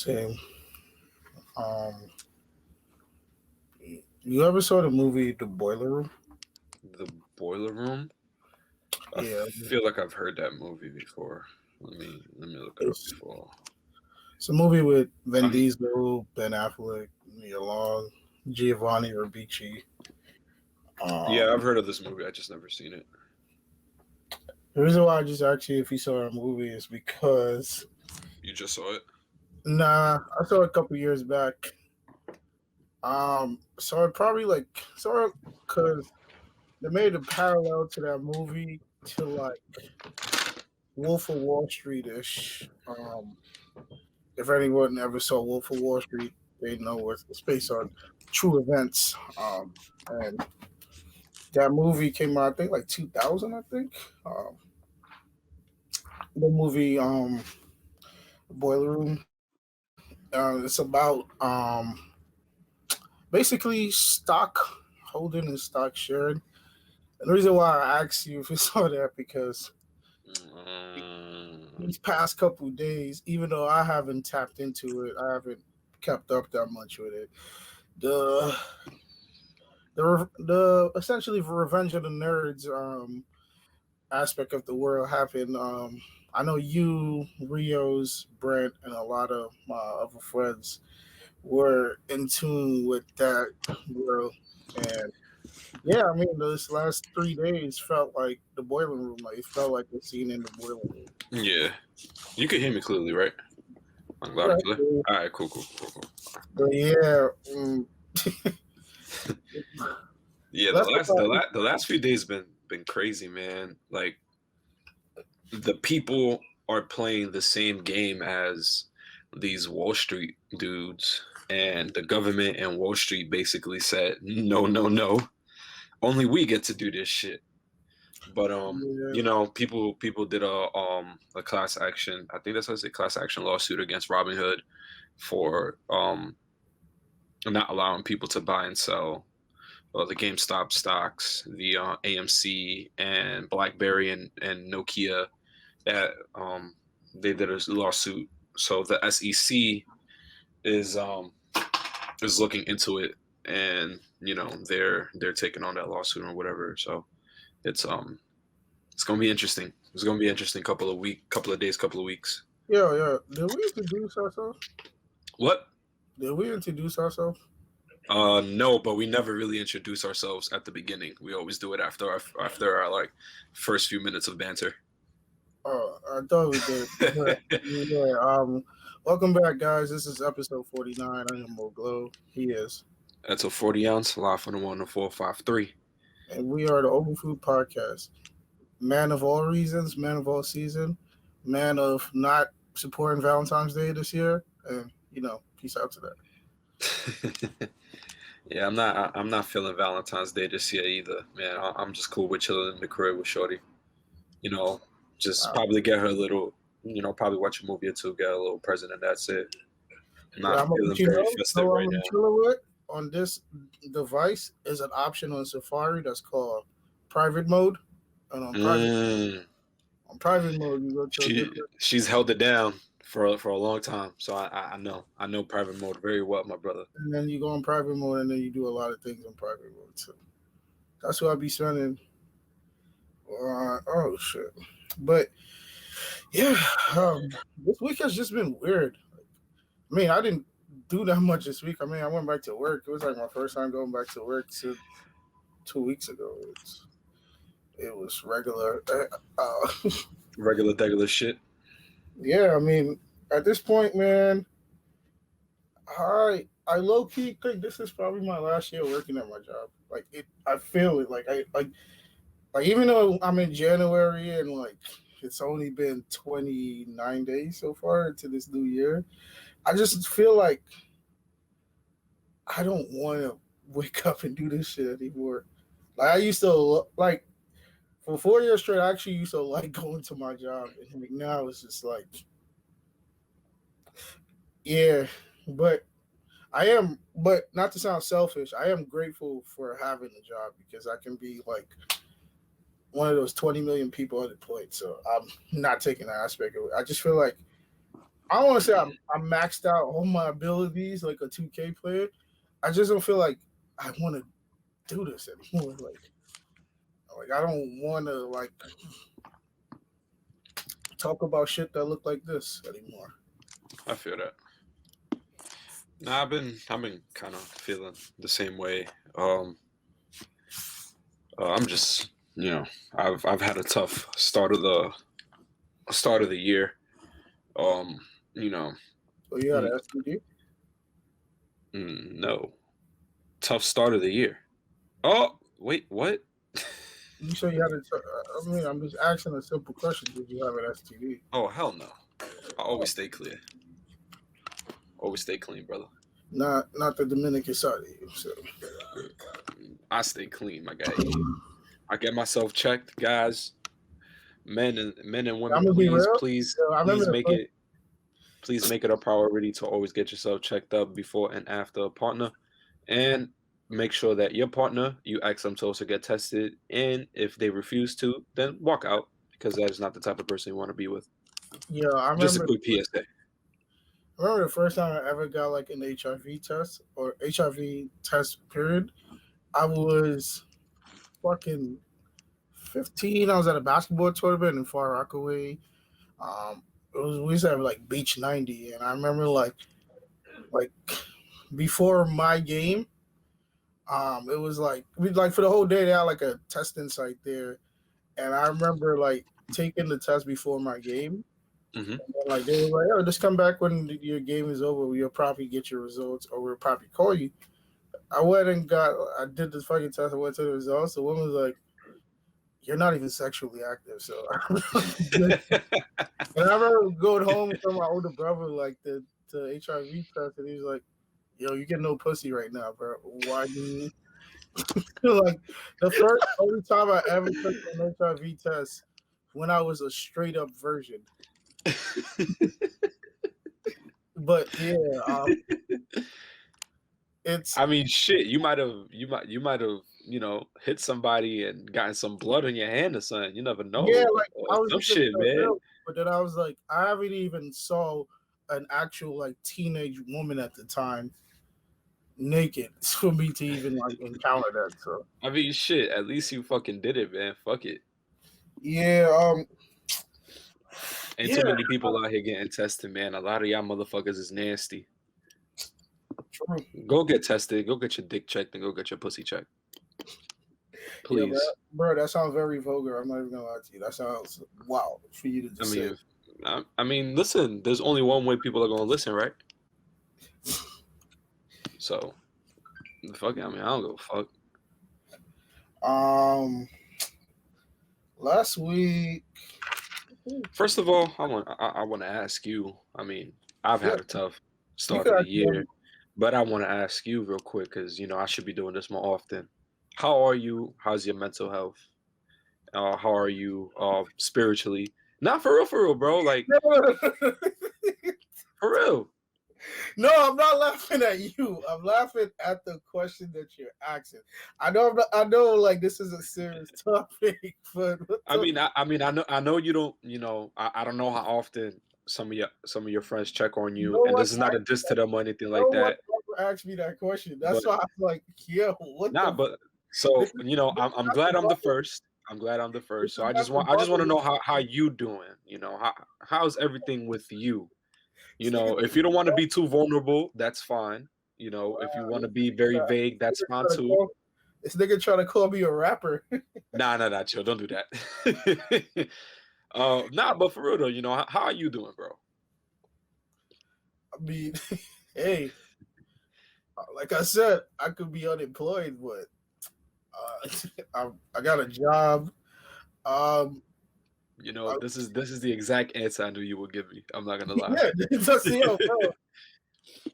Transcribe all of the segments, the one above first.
Same. Um, you ever saw the movie The Boiler Room? The Boiler Room. I Yeah, feel like I've heard that movie before. Let me look it up it's before. it's a movie with Vin I'm Diesel, Ben Affleck, Nia Long, Giovanni Ribisi. Yeah, I've Um, heard of this movie. I just never seen it. the reason why I just asked you if you saw a movie is because You just saw it? I saw it a couple years back. So it probably saw it because they made a parallel to that movie to like Wolf of Wall Street ish. If anyone ever saw Wolf of Wall Street, they know it's based on true events. And that movie came out, I think, like 2000. I think the movie Boiler Room. It's about basically stock holding and stock sharing. And the reason why I asked you if you saw that because Mm, these past couple of days, even though I haven't tapped into it, I haven't kept up that much with it. The the essentially Revenge of the Nerds aspect of the world happened. I know you, Rios, Brent, and a lot of my other friends were in tune with that world, and yeah, I mean, those last 3 days felt like the boiler room. Like it felt like the scene in the boiler room. yeah, you can hear me clearly, right? I'm loud Yeah, and clear. All right, cool. but yeah, Yeah, let's talk about the last few days been crazy, man. Like the people are playing the same game as these Wall Street dudes, and the government and Wall Street basically said, no, no, no, only we get to do this shit. But yeah, people did a class action. I think that's what I say, class action lawsuit against Robinhood for not allowing people to buy and sell the GameStop stocks, the AMC and BlackBerry and Nokia. That they did a lawsuit. So the SEC is is looking into it, and they're taking on that lawsuit or whatever. So it's it's gonna be interesting. It's gonna be interesting couple of days, couple of weeks. yeah. Did we introduce ourselves? What? Did we introduce ourselves? No, but we never really introduce ourselves at the beginning. We always do it after our like first few minutes of banter. Oh, I thought we did. But yeah. Welcome back, guys. This is episode 49. I am Mo Glow. He is, That's a 40 ounce live on the 10453. and we are the Open Food Podcast. Man of all reasons, man of all season, man of not supporting Valentine's Day this year, and peace out to that. Yeah, I'm not feeling Valentine's Day this year either, man. I'm just cool with chilling in the crib with Shorty. You know, just Uh, probably get her a little, probably watch a movie or two, get a little present, and that's it. I'm yeah, not I'm gonna let feeling you very know. festive No, right I'm gonna now. chill with on this device is an option on Safari that's called private mode, and Mm, on private mode you go to a she different, she's held it down for a long time, so I know private mode very well, my brother. and then you go on private mode, and then you do a lot of things on private mode. So that's what I'll be spending. Oh shit! But yeah, this week has just been weird. I mean, I didn't do that much this week. I mean, I went back to work. It was like my first time going back to work since 2 weeks ago. It was regular. Regular degular shit. Yeah, I mean, at this point, man, I low key think this is probably my last year working at my job. Like it, I feel it. Like even though I'm in January and like it's only been 29 days so far into this new year, I just feel like I don't want to wake up and do this shit anymore. Like I used to like for 4 years straight. I actually used to like going to my job, and like now it's just like yeah, but but not to sound selfish, I am grateful for having a job because I can be like one of those 20 million people unemployed. So I'm not taking that aspect of it. I just feel like I don't want to say I'm maxed out all my abilities like a 2K player. I just don't feel like I want to do this anymore. Like I don't want to like talk about shit that look like this anymore. I feel that. Nah, I've been kind of feeling the same way. I'm just, I've had a tough start of the year. Um, you know, So you got mm, an STD? no, tough start of the year. Oh, wait, what? You say you had a. I mean, I'm just asking a simple question. Did you have an STD? Oh, hell no. I always stay clear. Always stay clean, brother. Not the Dominican side of you. So I stay clean, my guy. I get myself checked, guys. Men and I'm women, gonna be real. please So I remember the first. please make it a priority to always get yourself checked up before and after a partner, and make sure that your partner, you ask them to also get tested, and if they refuse to, then walk out, because that is not the type of person you want to be with. Yeah, I Just a remember. quick PSA. I remember the first time I ever got like an HIV test or HIV test period. I was fucking 15. I was at a basketball tournament in Far Rockaway. We used to have like Beach 90, and I remember like before my game, it was like we like for the whole day they had like a testing site there, and I remember like taking the test before my game. Hmm. And like they were like, "Oh, just come back when your game is over. We'll probably get your results, or we'll probably call you." I did this fucking test. I went to the results. The woman was like, "You're not even sexually active." So, and I remember going home to my older brother, like the HIV test, and he was like, "Yo, you get no pussy right now, bro. Why do you?" Like the first only time I ever took an HIV test when I was a straight up virgin. But yeah, it's I mean, shit. You might have, hit somebody and gotten some blood on your hand or something. You never yeah, know. like I was Some looking shit, for a man. girl, but then I was like, I haven't even saw an actual like teenage woman at the time naked for me to even like encounter that. So I mean, shit. At least you fucking did it, man. Fuck it. yeah, Ain't yeah, too many people out here getting tested, man. A lot of y'all motherfuckers is nasty. true. Go get tested. Go get your dick checked and go get your pussy checked. Yeah, Please. bro, that sounds very vulgar. I'm not even gonna lie to you. That sounds wow for you to I just say. mean, I mean, listen. There's only one way people are gonna listen, right? So, fuck it. I mean, I don't give a fuck. Last week, First of all, I want to ask you. I mean, I've yeah, had a tough you start could of the actually. year, but I want to ask you real quick because I should be doing this more often. How are you? How's your mental health? How are you spiritually? Not for real, bro. Like for real. No, I'm not laughing at you. I'm laughing at the question that you're asking. I know. I know. Like this is a serious topic, but what I the? mean, I know you don't. I don't know how often some of your friends check on No you, and one, this is not a diss to them or anything no like one that. ever asked me that question. But That's why I'm like, yo, what nah, the? but This so is I'm not the glad I'm the bubble. first. I'm glad I'm the This first. So is not the I just want to bubble. know how you doing. How's everything with you? If you don't want to be too vulnerable, that's fine. If you want to be very vague, that's fine too. This nigga trying to call me a rapper. Nah, chill. Don't do that. Nah, but for real though, how are you doing, bro? I mean, hey, like I said, I could be unemployed, but I got a job. Um, I, This is the exact answer I knew you would give me. I'm not gonna lie. yeah, just yo, bro.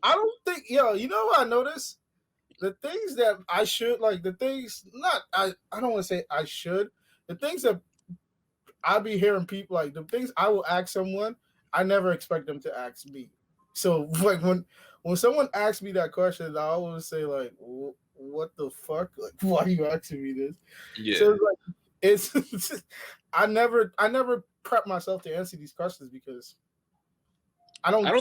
I don't think yo. You know what I noticed? The things that I should like, the things not I don't want to say I should. The things that I be hearing people like the things I will ask someone, I never expect them to ask me. So like when someone asks me that question, I always say like, "What the fuck? Like, why are you asking me this?" Yeah. So it's I never prep myself to answer these questions because I don't. I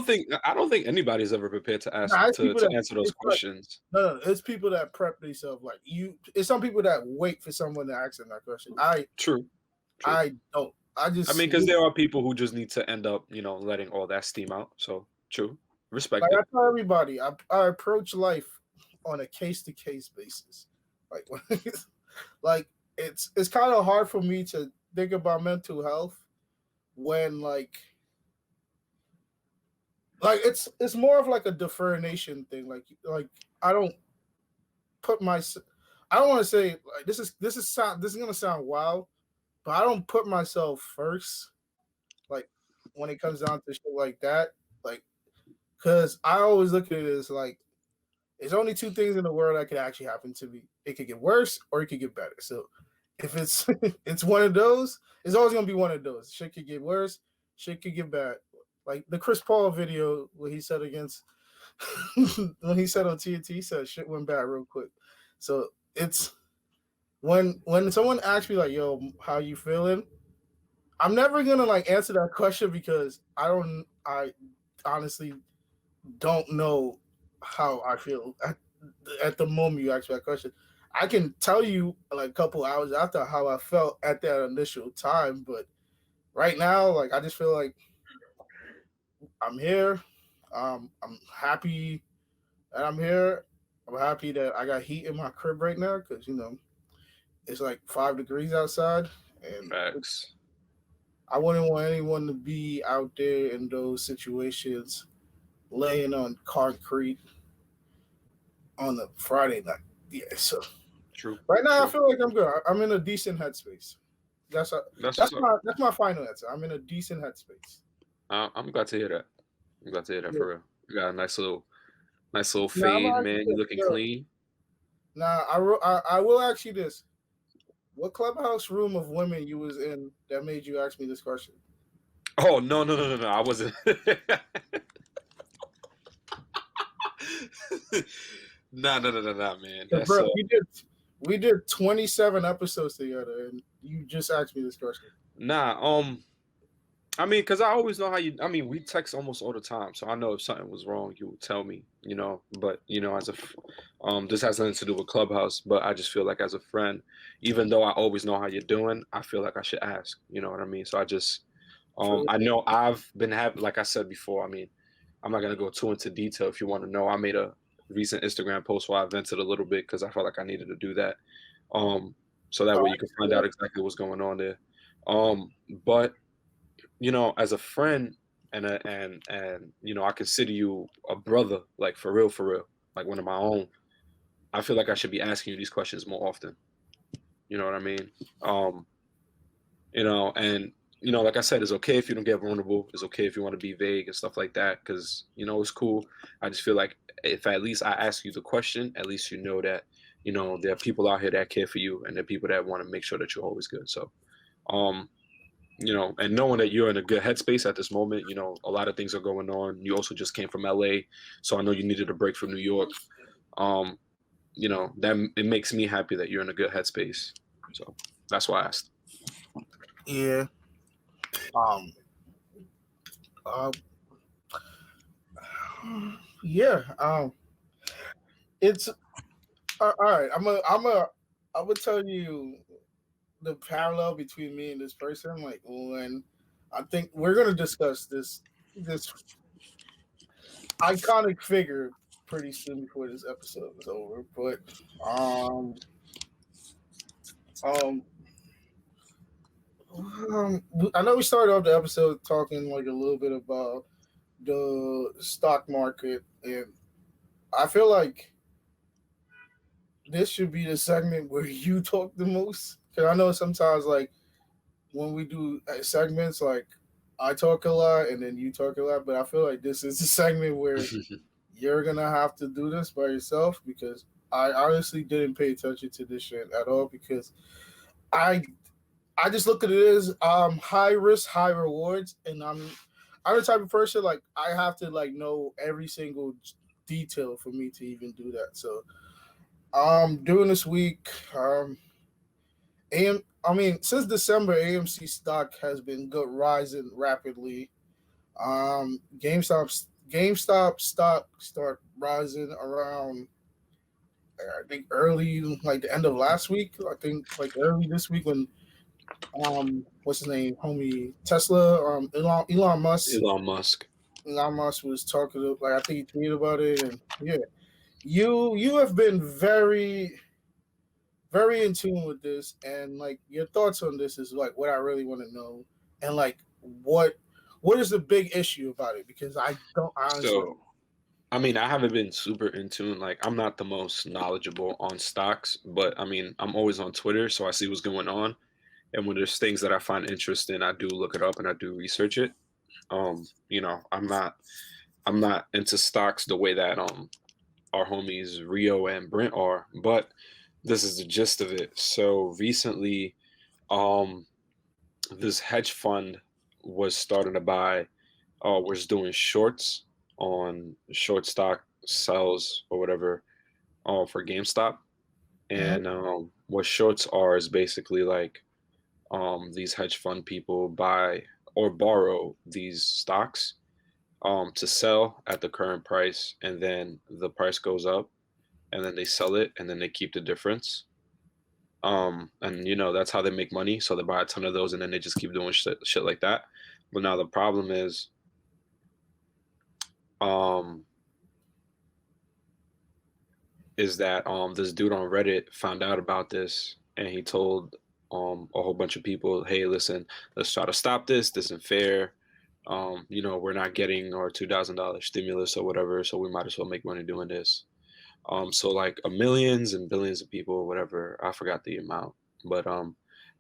don't think anybody's ever prepared to ask Nah, it's people to that answer those it's like questions. no, it's people that prep themselves. Like you, it's some people that wait for someone to ask them that question. True, true. I don't. I I just mean, because there are people who just need to end up, letting all that steam out. So true, respect like I it. tell everybody, I approach life on a case to case basis. Like, like it's kind of hard for me to think about mental health when it's more of like a deferration thing. Like I don't put my I don't want to say like this is gonna sound wild, but I don't put myself first. Like when it comes down to shit like that, like because I always look at it as like there's only two things in the world that could actually happen to me. It could get worse or it could get better. So if it's it's one of those, it's always gonna be one of those. Shit could get worse, shit could get bad. Like the Chris Paul video where he said against when he said on TNT, he said shit went bad real quick. So it's when someone asks me like, "Yo, how you feeling?" I'm never gonna like answer that question because I honestly don't know how I feel at the moment you ask me that question. I can tell you like a couple hours after how I felt at that initial time, but right now, like I just feel like I'm here. I'm happy that I'm here. I'm happy that I got heat in my crib right now because it's like 5 degrees outside, and Facts. I wouldn't want anyone to be out there in those situations laying on concrete on a Friday night. Yeah, so True. right now I True. feel like I'm good. I'm in a decent headspace. That's a, That's what's that's up. my final answer. I'm in a decent headspace. I'm glad to hear that. I'm glad to hear that Yeah. for real. You got a nice little Now fade, I'm actually man. You looking yo. clean. Now I will ask you this: what clubhouse room of women you was in that made you ask me this question? Oh no no no no no! I wasn't. Nah, no, no, no, no, man. Yeah, That's bro, we did 27 episodes together, and you just asked me this question. nah. I mean, because I always know how you. I mean, we text almost all the time, so I know if something was wrong, you would tell me. But this has nothing to do with Clubhouse. But I just feel like as a friend, even though I always know how you're doing, I feel like I should ask. You know what I mean? So True. I know I've been having, like I said before. I mean, I'm not gonna go too into detail. If you want to know, I made a recent Instagram post where I vented a little bit because I felt like I needed to do that. Um, so that Oh, way I you can see find out that. exactly what's going on there. But as a friend and I consider you a brother, like for real, like one of my own. I feel like I should be asking you these questions more often. You know what I mean? Um, and like I said, it's okay if you don't get vulnerable. It's okay if you want to be vague and stuff like that, because it's cool. I just feel like if at least I ask you the question, at least you know that there are people out here that care for you, and there are people that want to make sure that you're always good. So, um, and knowing that you're in a good headspace at this moment, a lot of things are going on. You also just came from LA, so I know you needed a break from New York. Um, that it makes me happy that you're in a good headspace. So that's why I asked. Yeah. Um. Uh, yeah. It's all right. I'm gonna tell you the parallel between me and this person. Like when I think we're gonna discuss this iconic figure pretty soon before this episode is over. But um um I know we started off the episode talking like a little bit about the stock market, and I feel like this should be the segment where you talk the most. Because I know sometimes like when we do segments, like I talk a lot and then you talk a lot, but I feel like this is a segment where you're gonna have to do this by yourself because I honestly didn't pay attention to this shit at all because I I just look at it as high risk, high rewards, and I'm the type of person like I have to like know every single detail for me to even do that. So during this week, I mean since December, AMC stock has been good rising rapidly. GameStop stock start rising around I think early like the end of last week. I think like early this week when what's his name, homie Tesla, Elon Musk. Elon Musk was talking like I think he tweeted about it, and yeah, you have been very in tune with this, and like your thoughts on this is like what I really want to know, and like what is the big issue about it, because I don't honestly. So, I mean, I haven't been super in tune. Like, I'm not the most knowledgeable on stocks, but I mean, I'm always on Twitter, so I see what's going on. And when there's things that I find interesting, I do look it up and I do research it. I'm not into stocks the way that our homies Rio and Brent are, but this is the gist of it. So recently, um, this hedge fund was starting to buy, was doing shorts on short stock sells or whatever, for GameStop. Mhm. And what shorts are is basically like, these hedge fund people buy or borrow these stocks, to sell at the current price, and then the price goes up, and then they sell it, and then they keep the difference. And that's how they make money. So they buy a ton of those, and then they just keep doing shit like that. But now the problem um, is that this dude on Reddit found out about this, and he told a whole bunch of people, "Hey, listen, let's try to stop this. This isn't fair. We're not getting our $2,000 stimulus or whatever, so we might as well make money doing this." So like a millions and billions of people, whatever, I forgot the amount, but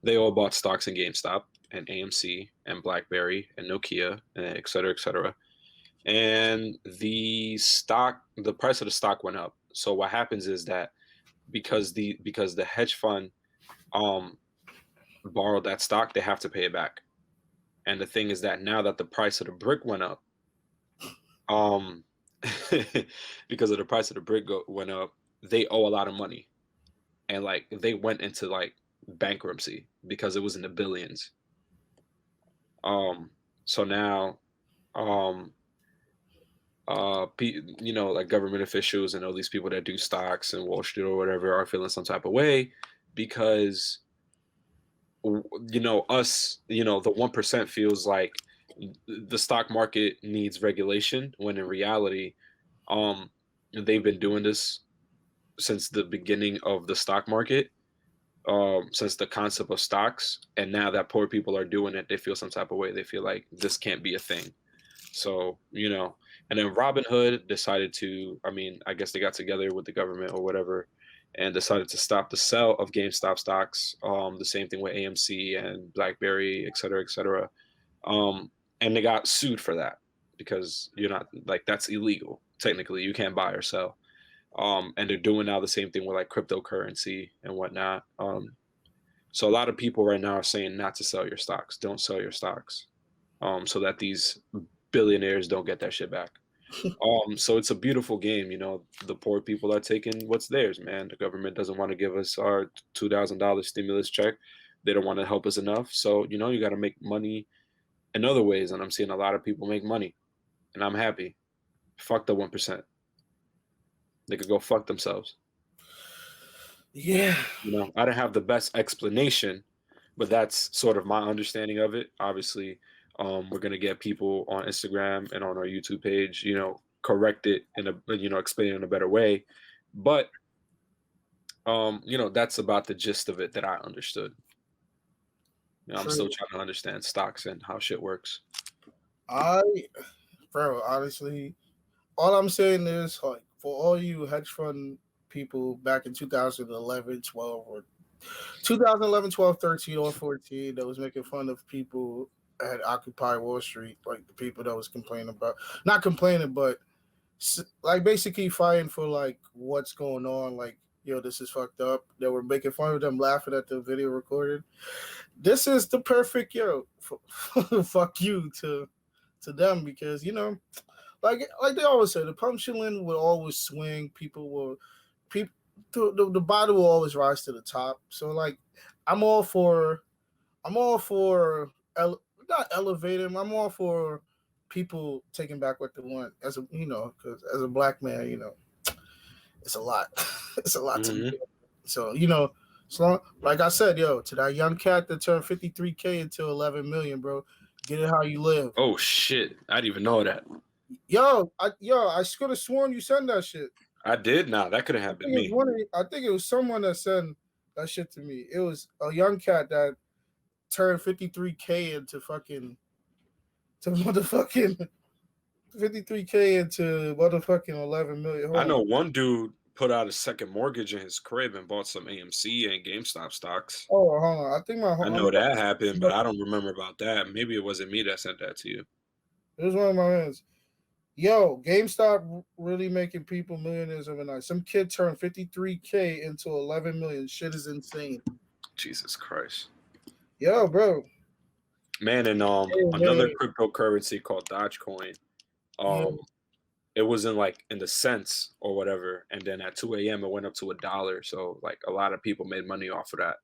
they all bought stocks in GameStop and AMC and BlackBerry and Nokia and et cetera, et cetera. And the price of the stock went up. So what happens is that because the hedge fund um borrowed that stock, they have to pay it back. And the thing is that now that the price of the brick went up, um because of the price of the went up, they owe a lot of money, and like they went into like bankruptcy because it was in the billions. So now, um like government officials and all these people that do stocks and Wall Street or whatever are feeling some type of way because us, the 1% feels like the stock market needs regulation, when in reality, um they've been doing this since the beginning of the stock market, since the concept of stocks, and now that poor people are doing it, they feel some type of way. They feel like this can't be a thing. So, and then Robinhood decided to, I mean, I guess they got together with the government or whatever and decided to stop the sale of GameStop stocks. The same thing with AMC and BlackBerry, et cetera, et cetera. And they got sued for that because you're not, like, that's illegal. Technically, you can't buy or sell. And they're doing now the same thing with like cryptocurrency and whatnot. So a lot of people right now are saying not to sell your stocks. Don't sell your stocks, so that these billionaires don't get that shit back. So it's a beautiful game. The poor people are taking what's theirs, man. The government doesn't want to give us our $2,000 stimulus check. They don't want to help us enough. So, you got to make money in other ways. And I'm seeing a lot of people make money, and I'm happy. Fuck the 1%. They could go fuck themselves. Yeah, I don't have the best explanation, but that's sort of my understanding of it. Obviously, we're gonna get people on Instagram and on our YouTube page, correct it explain it in a better way. But that's about the gist of it that I understood. I'm still true. trying to understand stocks and how shit works. I, bro, honestly, all I'm saying is like for all you hedge fund people back in 2011, 12, or 2011, 12, 13, or 14 that was making fun of people at Occupy Wall Street, like the people that was complaining about, not complaining, but like basically fighting for like what's going on, like, yo, this is fucked up. They were making fun of them, laughing at the video recorded. This is the perfect, fuck you to them, because like they always say, the pendulum will always swing. People the bottom will always rise to the top. So like, I'm all for I'm all for not elevating. I'm all for people taking back what they want as a because as a black man, it's a lot. It's a lot to Mm-hmm. be. So so like I said, to that young cat that turned 53K into 11 million, bro, get it how you live. Oh shit! I didn't even know that. I could have sworn you sent that shit. I did. Nah, that couldn't have been me. I think it was someone that sent that shit to me. It was a young cat that turned 53K into fucking to motherfucking 53K into motherfucking 11 million. Hold I know on. one dude put out a second mortgage in his crib and bought some AMC and GameStop stocks. Oh, hold on. I think I know that happened, but I don't remember about that. Maybe it wasn't me that sent that to you. It was one of my friends. Yo, GameStop really making people millionaires overnight. Some kid turned 53K into 11 million. Shit is insane. Jesus Christ. Yo, bro. Man, and another cryptocurrency called Dogecoin. It was in the cents or whatever, and then at 2 a.m. it went up to $1. So like a lot of people made money off of that.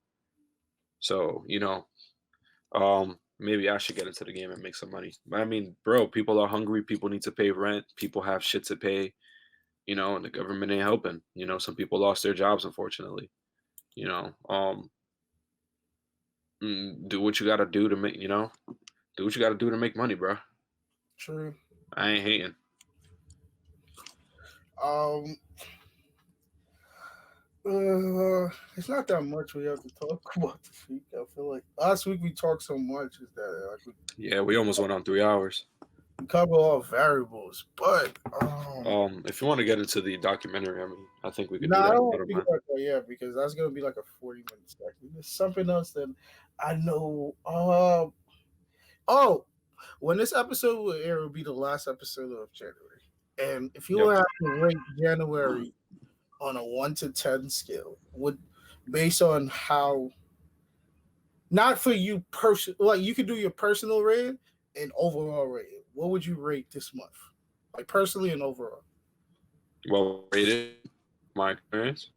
So maybe I should get into the game and make some money. But I mean, bro, people are hungry. People need to pay rent. People have shit to pay. And the government ain't helping. Some people lost their jobs, unfortunately. Do what you gotta do to make. Do what you gotta do to make money, bro. True. I ain't hating. It's not that much we have to talk about this week. I feel like last week we talked so much is that we almost went on 3 hours. We cover all variables, but if you want to get into the documentary, I think we could do I that. don't want to about that yet because that's gonna be like a 40-minute segment. There's something else that I know. When this episode will air, it will be the last episode of January, and if you have to rate January on a 1 to 10 scale, based on how, not for you like you could do your personal rating and overall rating. What would you rate this month, like personally and overall? Well, rated my experience.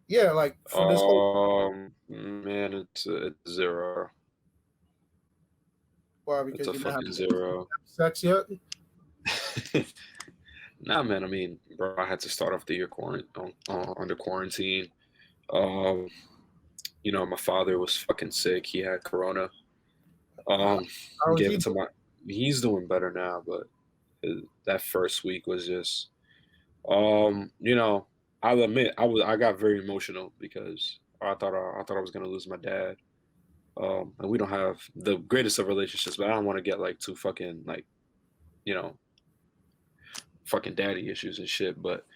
Yeah, like for this whole. Man, it's 0. Why? Because it's a fucking 0. Sex yet? Nah, man. I mean, bro, I had to start off the year under quarantine. My father was fucking sick. He had corona. Gave it to he's doing better now, but that first week was just, I'll admit I got very emotional because I thought I was gonna lose my dad. And we don't have the greatest of relationships, but I don't want to get like too fucking like, fucking daddy issues and shit. But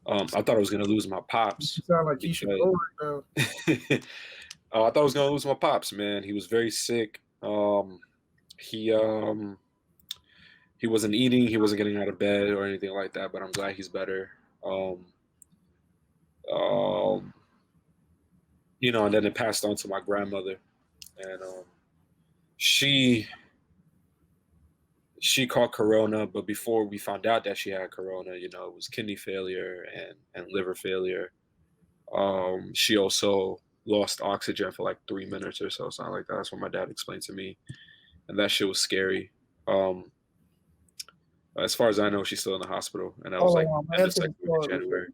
I thought I was gonna lose my pops. You sound like he should go right now. I thought I was gonna lose my pops, man. He was very sick. He wasn't eating. He wasn't getting out of bed or anything like that. But I'm glad he's better. And then it passed on to my grandmother, and she caught corona. But before we found out that she had corona, it was kidney failure and liver failure. She also lost oxygen for like 3 minutes or so, something like that. That's what my dad explained to me, and that shit was scary. As far as I know, she's still in the hospital, and that was like in the second week of January.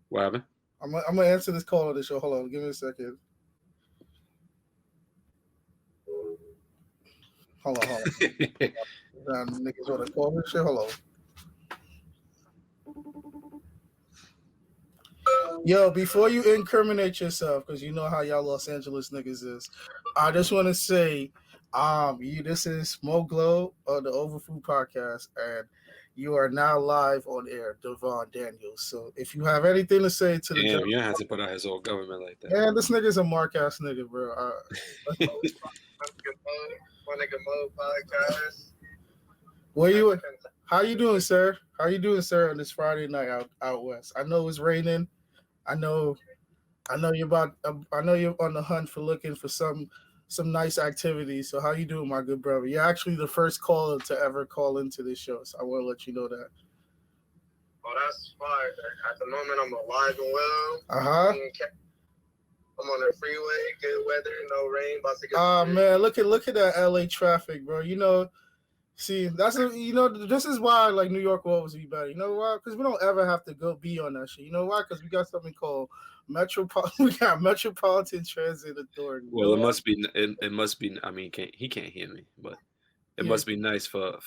What happened? I'm gonna answer this call on the show. Hold on, give me a second. Hold on. Niggas want to call this shit. Hold on. Yo, before you incriminate yourself, because you know how y'all Los Angeles niggas is, I just want to say, this is Mo Glow of the Overfood Podcast, and you are now live on air, Devon Daniels. So if you have anything to say to the you don't have to put out his old government like that. Man, this nigga's a mark ass nigga, bro. My nigga Mo Podcast. How you doing, sir? How you doing, sir, on this Friday night out west? I know it's raining. I know you're on the hunt for looking for some nice activities. So how you doing, my good brother? You're actually the first caller to ever call into this show, so I want to let you know that. Oh, that's fine. At the moment, I'm alive and well. I'm on the freeway, good weather, no rain. About to get man, look at that LA traffic, bro. See, this is why like New York will always be better. You know why? Because we don't ever have to go be on that shit. You know why? Because we got something called we got Metropolitan Transit Authority. You Well, know it why? must be. It must be. I mean, he can't hear me, but it Yeah. must be nice for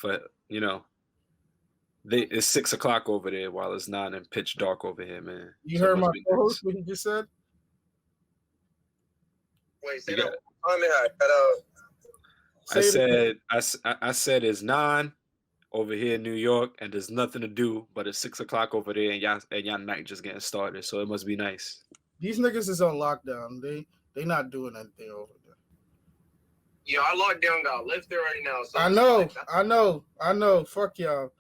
you know. It's 6 o'clock over there, while it's 9 and pitch dark over here, man. You So it heard must my be co-host nice. what he just said? Wait, say You that got- one time. I cut out. I Say it again. said I said it's 9 over here in New York, and there's nothing to do, but it's 6 o'clock over there, and y'all night just getting started. So it must be nice. These niggas is on lockdown. They not doing anything over there. Yo, our lockdown got lifted right now. So I know. Fuck y'all.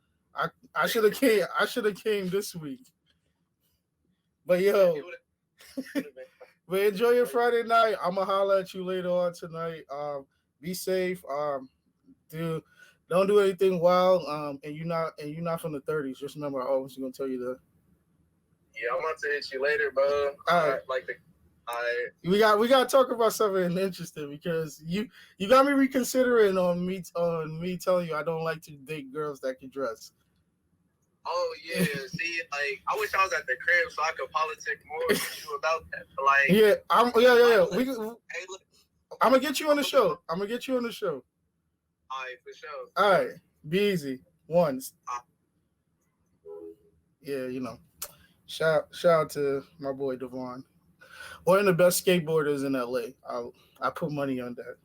I should have came. I should have came this week. But yo, but enjoy your Friday night. I'ma holler at you later on tonight. Be safe. Dude, don't do anything wild. And you're not from the 30s. Just remember, I always gonna tell you that. Yeah, I'm about to hit you later, bro. All right. We got to talk about something interesting because you got me reconsidering on me telling you I don't like to date girls that can dress. Oh yeah, see, like I wish I was at the crib so I could politic more with you about that. But, like, Yeah. I'm Hey, look, gonna get you on the show. All all right, for sure. All right. Be easy. Once. Yeah, Shout out to my boy Devon. One of the best skateboarders in LA. I put money on that.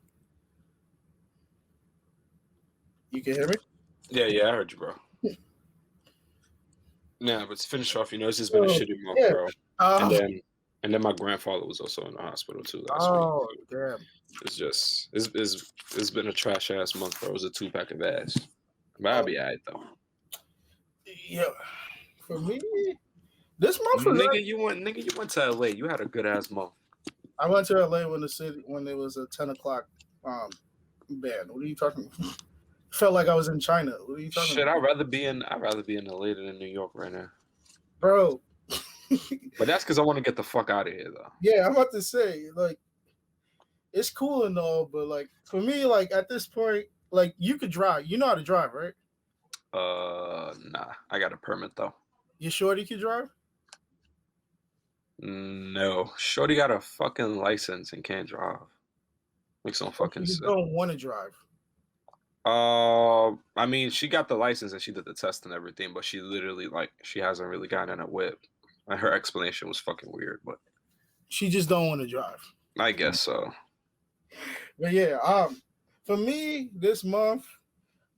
You can hear me? Yeah, I heard you, bro. Nah, but to finish off, it's just been a shitty month, yeah. bro. And then my grandfather was also in the hospital too last week. Oh, damn. It's been a trash ass month, bro. It was a 2-pack of ass. But I'll be alright though. Yeah. For me, this month was nigga, you went to LA. You had a good ass month. I went to LA when it was a 10 o'clock band. What are you talking about? Felt like I was in China. What are you talking about? I'd rather be in LA than in New York right now. Bro. But that's because I want to get the fuck out of here though. Yeah, I'm about to say, like, it's cool and all, but like for me, like at this point, like you could drive. You know how to drive, right? Nah. I got a permit though. You sure you can drive? No. Shorty got a fucking license and can't drive. Makes no fucking sense. You don't want to drive. I mean, she got the license and she did the test and everything, but she literally she hasn't really gotten in a whip. And her explanation was fucking weird, but she just don't want to drive. I guess so. But yeah, for me this month,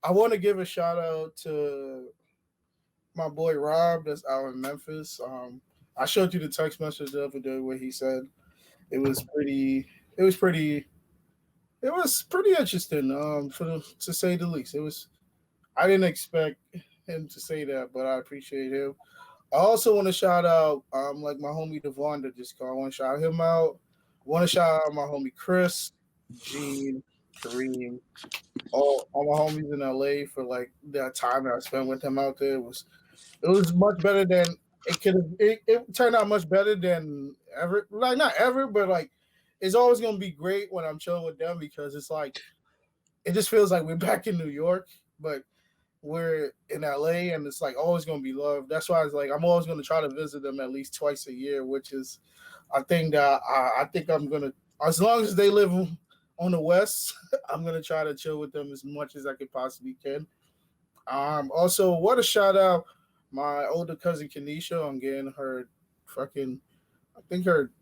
I want to give a shout out to my boy Rob that's out in Memphis. I showed you the text message the other day where he said it was pretty interesting, to say the least. I didn't expect him to say that, but I appreciate him. I also want to shout out like my homie Devon that just called. I want to shout him out. I want to shout out my homie Chris, Gene, Kareem, all my homies in LA for like that time that I spent with him out there. It was much better than it could have. It turned out much better than ever. Like not ever, but like it's always gonna be great when I'm chilling with them because it's like it just feels like we're back in New York, but we're in LA and it's like always gonna be love. That's why it's like I'm always gonna try to visit them at least twice a year, which is I think that I think I'm gonna, as long as they live on the West, I'm gonna try to chill with them as much as I could possibly can. Also, what a shout out my older cousin Kenesha on getting her fucking, I think her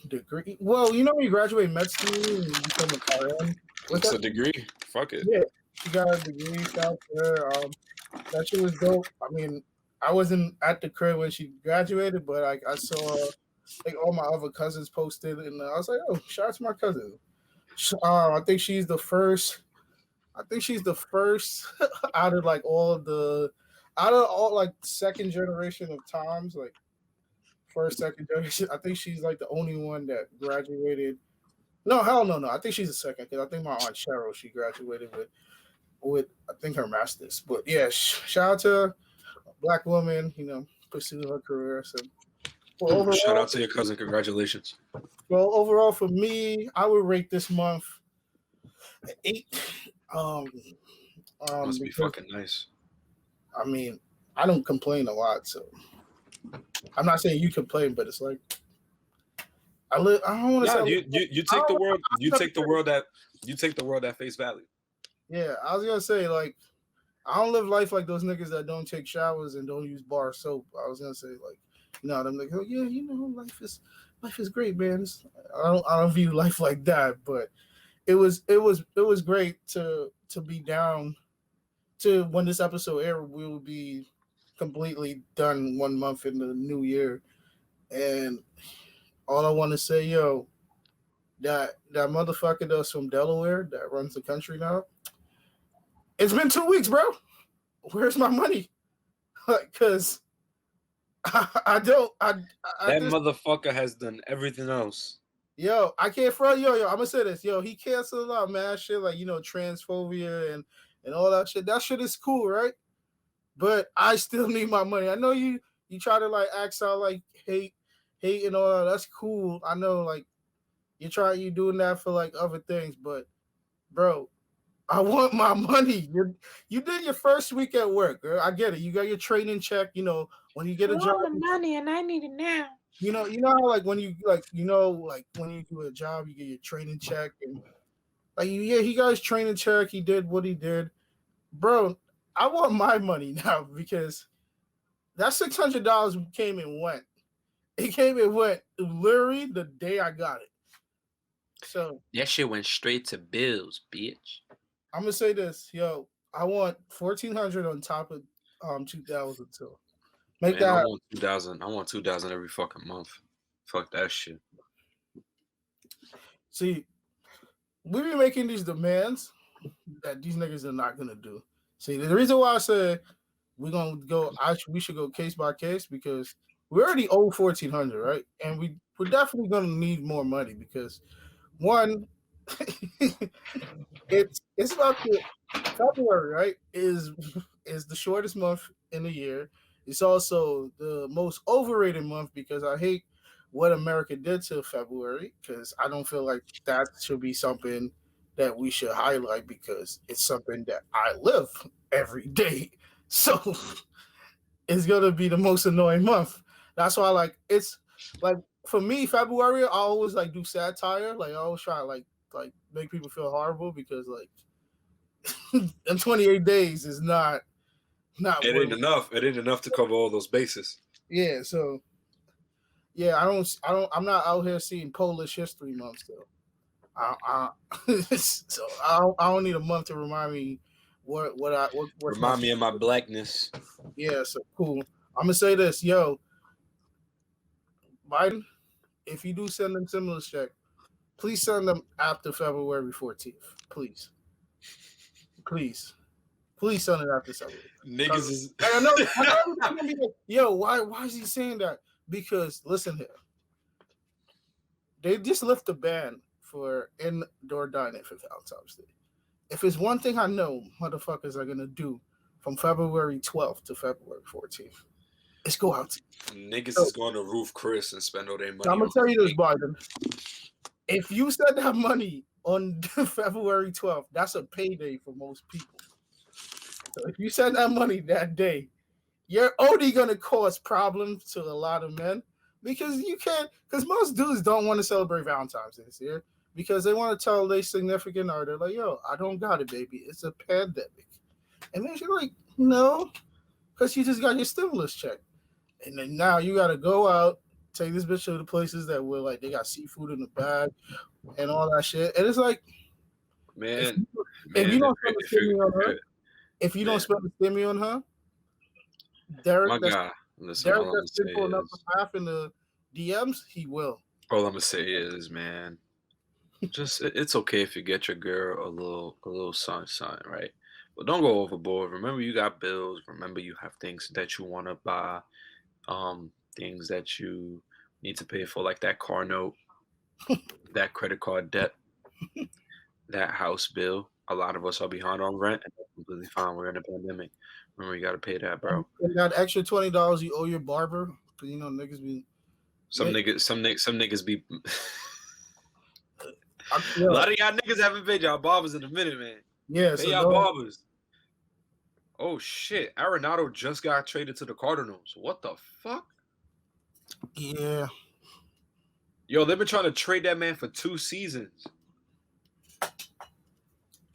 degree. Well, when you graduate med school and you become a RN. What's a degree? Fuck it. Yeah, she got a degree. Shout out to her. That shit was dope. I mean, I wasn't at the crib when she graduated, but I saw like all my other cousins posted, and I was like, "Oh, shout out to my cousin." I think she's the first. Out of like all like second generation of Toms, like first, second generation. I think she's like the only one that graduated. No, hell no. I think she's the second because I think my aunt Cheryl, she graduated with I think her master's. But yeah, shout out to a Black woman, pursuing her career. So overall, shout out to your cousin. Congratulations. Well, overall for me, I would rate this month 8. Must be Because, fucking nice. I mean, I don't complain a lot, so I'm not saying you complain, but it's like I don't want to Yeah, say. you take the world at face value. Yeah, I was gonna say like I don't live life like those niggas that don't take showers and don't use bar soap. I was gonna say like, them niggas. Oh, yeah, life is great, man. I don't view life like that, but it was great to be down to when this episode aired. We will be completely done 1 month in the new year, and all I want to say, that motherfucker that's from Delaware that runs the country now. It's been 2 weeks, bro. Where's my money? Because I don't. That motherfucker has done everything else. Yo, I can't front. Yo, I'm gonna say this. Yo, he canceled a lot of mad shit like transphobia and all that shit. That shit is cool, right? But I still need my money. I know you try to like act out like hate and all that. That's cool. I know like you doing that for like other things, but bro, I want my money. You did your first week at work, girl. I get it. You got your training check. When you get a job, the money, and I need it now. You know how like when you when you do a job, you get your training check and like he got his training check. He did what he did, bro. I want my money now because that $600 came and went. It came and went literally the day I got it. So that shit went straight to bills, bitch. I'm gonna say this, yo. I want $1,400 on top of 2,000 too. Make that. I want 2,000. I want 2,000 every fucking month. Fuck that shit. See, we be making these demands that these niggas are not gonna do. See, the reason why I said we should go case by case because we already owe 1,400, right? And we're definitely gonna need more money because one, it's about to February, right? Is the shortest month in the year. It's also the most overrated month because I hate what America did to February because I don't feel like that should be something that we should highlight because it's something that I live every day. So it's gonna be the most annoying month. That's why it's like for me, February, I always like do satire. Like I always try to like make people feel horrible because like in 28 days is not it ain't enough. It ain't enough to cover all those bases. Yeah, so I'm not out here seeing Polish History Month still. So I don't need a month to remind me what remind me of my blackness. Yeah, so cool. I'm gonna say this, yo, Biden, if you do send them stimulus check, please send them after February 14th. Please send it after February. Niggas is. I know yo, why is he saying that? Because listen here, they just lift the ban for indoor dining for Valentine's Day. If it's one thing I know motherfuckers are gonna do from February 12th to February 14th, it's go out. Niggas is going to Roof Chris and spend all their money. I'm gonna tell you this, Biden. If you spend that money on February 12th, that's a payday for most people. So if you send that money that day, you're only gonna cause problems to a lot of men because most dudes don't want to celebrate Valentine's Day this year because they want to tell their significant other like, yo, I don't got it, baby. It's a pandemic. And then you're like, no, because you just got your stimulus check. And then now you gotta go out, take this bitch to the places that were like they got seafood in the bag and all that shit. And it's like, man, if you don't spend the stimmy on her, if you don't spend the stimmy on her, Derek, Derek that's simple enough to laugh in the DMs, he will. All I'm gonna say is, man, just it's okay if you get your girl a little something, right? But don't go overboard. Remember, you got bills. Remember, you have things that you want to buy, things that you need to pay for, like that car note, that credit card debt, that house bill. A lot of us are behind on rent, and that's completely fine. We're in a pandemic. Remember, you got to pay that, bro. And that extra $20 you owe your barber, because niggas be. Some niggas be. A lot of y'all niggas haven't paid y'all barbers in a minute, man. Yeah, pay y'all barbers. Oh shit! Arenado just got traded to the Cardinals. What the fuck? Yeah. Yo, they've been trying to trade that man for 2 seasons,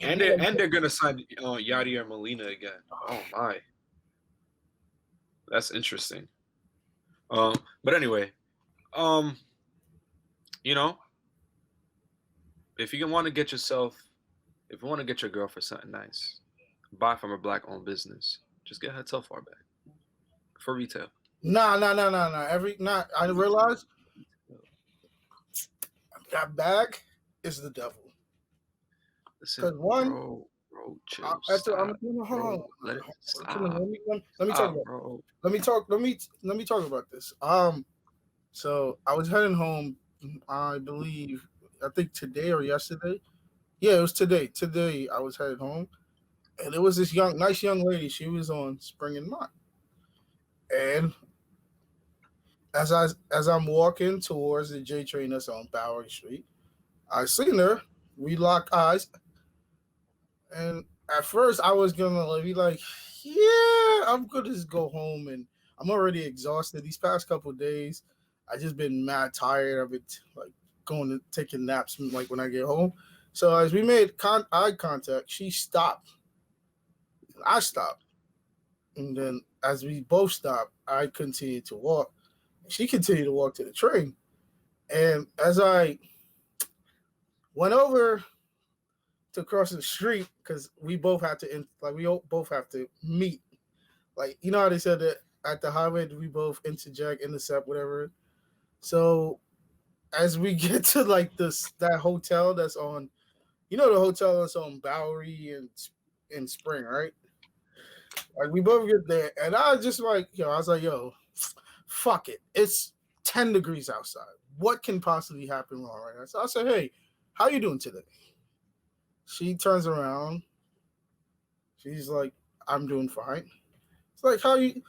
and they're gonna sign Yadier Molina again. Oh my, that's interesting. But anyway, um, you know, if you want to get yourself, if you want to get your girl for something nice, buy from a black-owned business. Just get her Telfar bag for retail. Nah. I realize that bag is the devil. Listen, Because one, chill, I'm stop, hold bro. on. Let it Let stop. me talk about. Bro. Let me talk about this. So I was heading home. I believe I think today or yesterday. Yeah, it was today. Today I was headed home, and it was this nice young lady. She was on Spring and Mott, and as I'm walking towards the J train that's on Bowery Street, I seen her. We locked eyes, and at first I was gonna be like, "Yeah, I'm gonna just go home," and I'm already exhausted. These past couple of days, I just been mad tired of it, like going to taking naps, like when I get home. So as we made eye contact, she stopped. I stopped, and then as we both stopped, I continued to walk. She continued to walk to the train, and as I went over to cross the street, because we both had to, we both have to meet. Like, you know how they said that at the highway, we both intercept, whatever. So as we get to like that hotel that's on, the hotel that's on Bowery and Spring, right? Like we both get there, and I was just like, I was like, yo, fuck it. It's 10 degrees outside. What can possibly happen wrong right now? So I said, hey, how you doing today? She turns around. She's like, I'm doing fine. It's like, how you?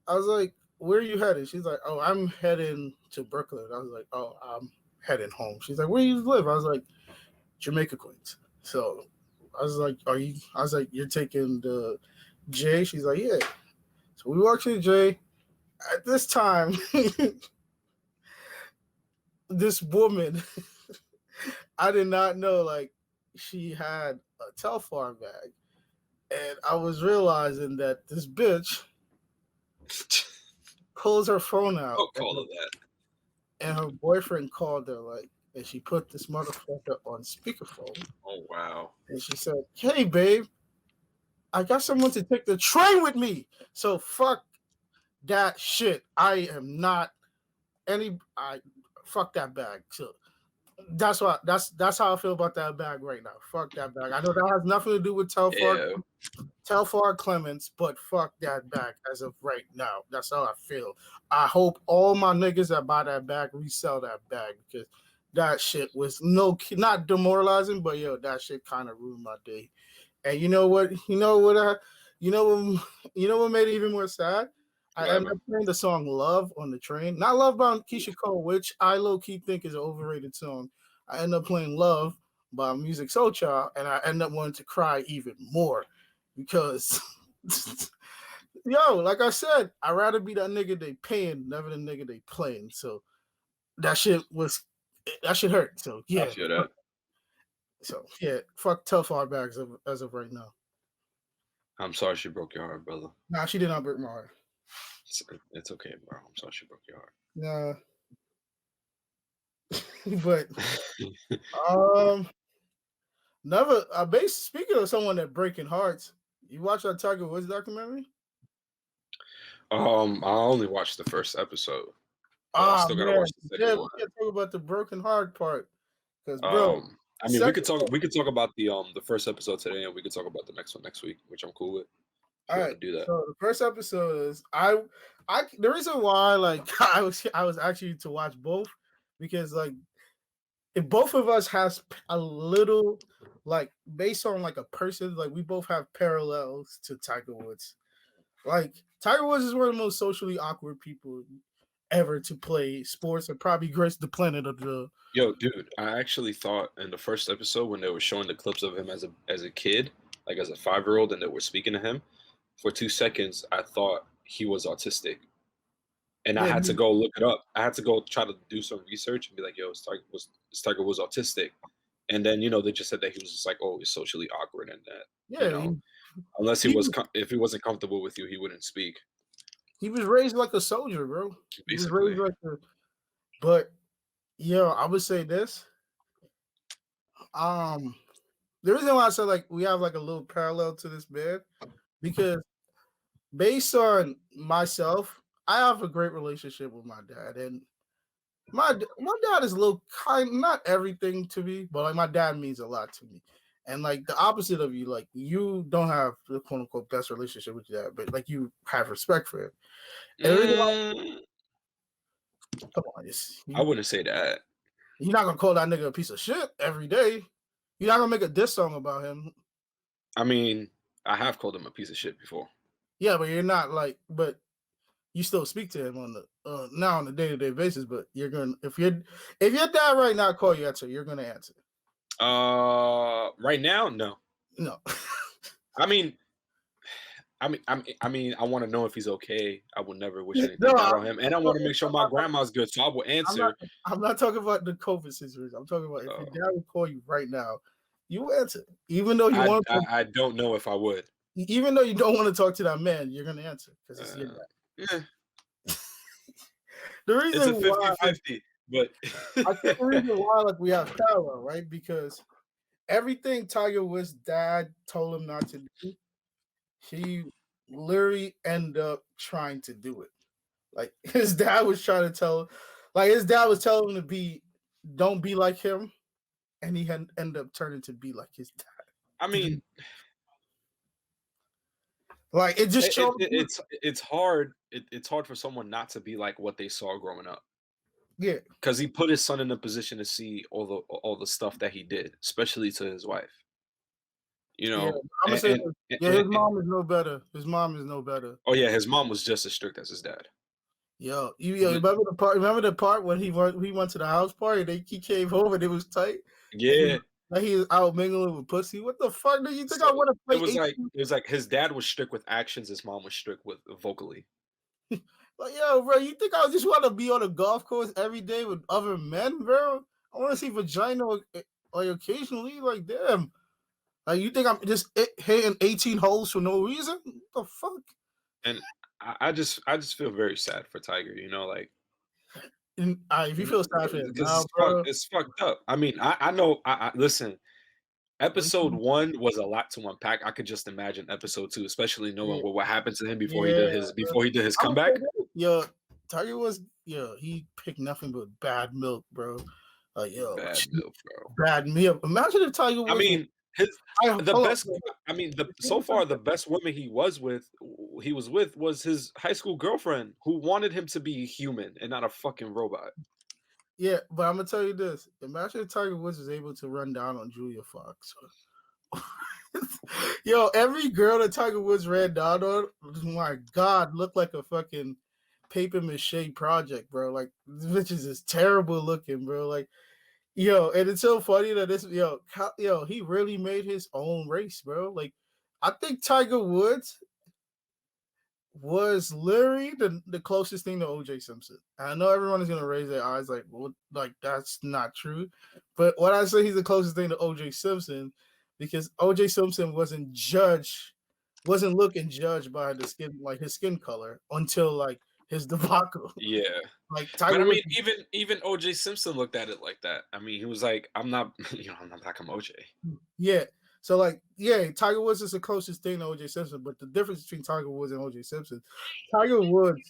I was like, where are you headed? She's like, oh, I'm heading to Brooklyn. I was like, oh, I'm heading home. She's like, where do you live? I was like, Jamaica, Queens. So I was like, I was like, you're taking the J? She's like, yeah. So we walked to the J. At this time, this woman, I did not know, like, she had a Telfar bag. And I was realizing that this bitch pulls her phone out. Don't call it that. And her boyfriend called her, like, and she put this motherfucker on speakerphone. Oh, wow. And she said, hey, babe, I got someone to take the train with me. So fuck that shit. I am not fuck that bag. So that's how I feel about that bag right now. Fuck that bag. I know that has nothing to do with Telfar Clements, but fuck that bag as of right now. That's how I feel. I hope all my niggas that buy that bag resell that bag, because that shit was not demoralizing, but yo, that shit kind of ruined my day. And you know what made it even more sad? I ended up playing the song Love on the train. Not Love by Keisha Cole, which I low-key think is an overrated song. I ended up playing Love by Music Soul Child, and I ended up wanting to cry even more because, like I said, I'd rather be that nigga they paying, never the nigga they playing. So that shit hurt. So yeah. I feel that. So yeah, fuck Telfar bags as of right now. I'm sorry she broke your heart, brother. Nah, she did not break my heart. It's okay, bro. I'm sorry she broke your heart. Nah. But speaking of someone that breaking hearts, you watch that Tiger Woods documentary? I only watched the first episode. I still gotta watch the second one. We can't talk about the broken heart part, because I mean, we could talk about the first episode today, and we could talk about the next one next week, which I'm cool with. All right, do that. So the first episode is the reason why I was actually to watch both, because if both of us has a little based on a person, we both have parallels to Tiger Woods. Tiger Woods is one of the most socially awkward people ever to play sports and probably grace the planet of the. Yo, dude, I actually thought in the first episode when they were showing the clips of him as a kid, as a 5-year-old, and they were speaking to him, for 2 seconds, I thought he was autistic. And I Yeah, had to go look it up. I had to go try to do some research and be like, yo, this Tiger was autistic. And then, they just said that he was just like, oh, he's socially awkward and that, yeah. unless He, if he wasn't comfortable with you, he wouldn't speak. he was raised like a soldier, bro. He was Basically. raised like a. But I would say this. The reason why I said like we have like a little parallel to this man because based on myself, I have a great relationship with my dad, and my dad is a little not everything to me, but like my dad means a lot to me. And like the opposite of you, like you don't have the quote unquote best relationship with your dad, but like you have respect for him. And the reason why, come on, I wouldn't say that. you're not gonna call that nigga a piece of shit every day. You're not gonna make a diss song about him. I mean, I have called him a piece of shit before. Yeah, but you're not like, but you still speak to him on the now on a day-to-day basis. But you're gonna if your dad right now call you answer, you're gonna answer. Right now, no. No. I mean, I want to know if he's okay. I will never wish anything bad on him, and I want to make sure my grandma's good. So I will answer. I'm not talking about the COVID situation. I'm talking about if your dad would call you right now, you will answer, even though you want. I don't know if I would. Even though you don't want to talk to that man, you're gonna answer because it's your dad. Yeah. The reason it's a 50-50, but I think the reason why like we have parallel, right? Because everything Tiger Woods' dad told him not to do, he literally ended up trying to do it. Like his dad was trying to tell, like his dad was telling him to don't be like him, and he ended up turning to be like his dad. I mean, like it just showed. It's hard. It's hard for someone not to be like what they saw growing up. Yeah, because he put his son in a position to see all the stuff that he did, especially to his wife. I'm gonna say, his mom is no better. His mom is no better. Oh yeah, his mom was just as strict as his dad. Yo, remember the part? Remember the part when he went to the house party? He came home and it was tight. Yeah, like he was out mingling with pussy. What the fuck do you think I want to play? It was like his dad was strict with actions. His mom was strict with vocally. Like, yo, bro, you think I just want to be on a golf course every day with other men, bro? I want to see vagina like occasionally. Like, damn. Like, you think I'm just hitting 18 holes for no reason? What the fuck? And I just feel very sad for Tiger. Like, if you feel sad for him, bro, it's fucked up. I mean, I know. I listen. Episode 1 was a lot to unpack. I could just imagine episode 2, especially knowing what happened to him before he did his comeback. Yo, Tiger was he picked nothing but bad milk, bro. Like bad milk, bro. Bad milk. Imagine if Tiger was. I mean, so far the best woman he was with was his high school girlfriend who wanted him to be human and not a fucking robot. Yeah, but I'm gonna tell you this: imagine if Tiger Woods was able to run down on Julia Fox. Yo, every girl that Tiger Woods ran down on, my God, looked like a fucking paper mache project, bro. Like this bitch is terrible looking, bro. Like, yo, and it's so funny that this, he really made his own race, bro. Like, I think Tiger Woods was literally the closest thing to OJ Simpson. I know everyone is gonna raise their eyes like, well, like that's not true. But when I say he's the closest thing to OJ Simpson, because OJ Simpson wasn't looking judged by the skin, like his skin color, until like his debacle. Yeah. Like Tiger but I mean, even OJ Simpson looked at it like that. I mean, he was like, I'm not like I'm OJ. Yeah. So, like, yeah, Tiger Woods is the closest thing to O.J. Simpson, but the difference between Tiger Woods and O.J. Simpson, Tiger Woods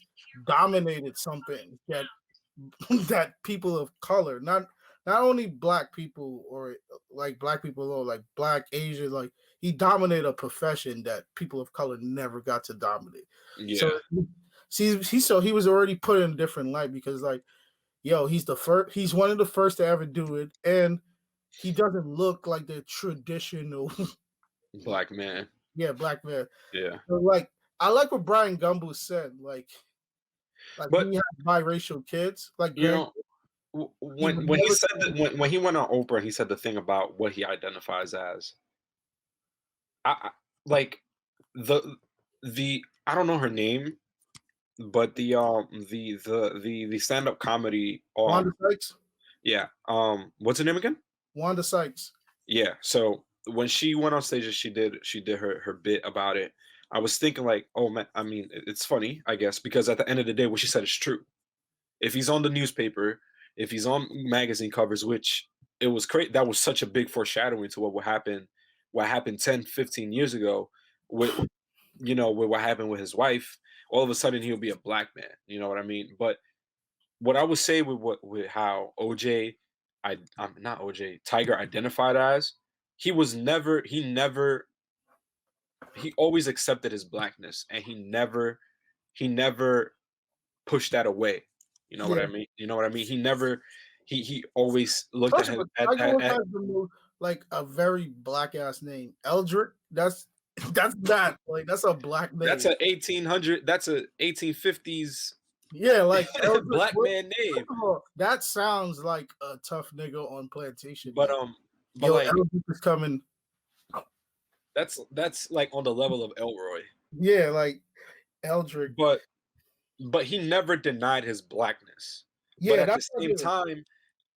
dominated something that people of color, not only black people or like black people or like black Asian, like he dominated a profession that people of color never got to dominate. Yeah. So he was already put in a different light because, like, yo, he's one of the first to ever do it, and he doesn't look like the traditional black man. Yeah, black man. Yeah. So, like, I like what Brian Gumble said. Like but we have biracial kids. Like, when he said that when he went on Oprah, he said the thing about what he identifies as. I like I don't know her name, but the stand up comedy Wanda Sykes. yeah what's her name again? Wanda Sykes. Yeah. So when she went on stage and she did her bit about it, I was thinking like, oh man, I mean, it's funny, I guess, because at the end of the day, what she said is true. If he's on the newspaper, if he's on magazine covers, which it was great, that was such a big foreshadowing to what happened 10, 15 years ago with with what happened with his wife. All of a sudden he'll be a black man. You know what I mean? But what I would say with how I'm not OJ, Tiger identified as, he always accepted his blackness and he never pushed that away. You know what I Yeah. mean? You know what I mean? He always looked First at of him all, Tiger Woods has the most, like, a very black ass name. Eldrick. That's not like that's a black name. that's a 1850s Yeah, like Eldrick black Woods. man name. First of all, that sounds like a tough nigga on plantation. But Yo, like Eldrick is coming. that's like on the level of Elroy. Yeah, like Eldrick. But he never denied his blackness. Yeah, but at the that's same time,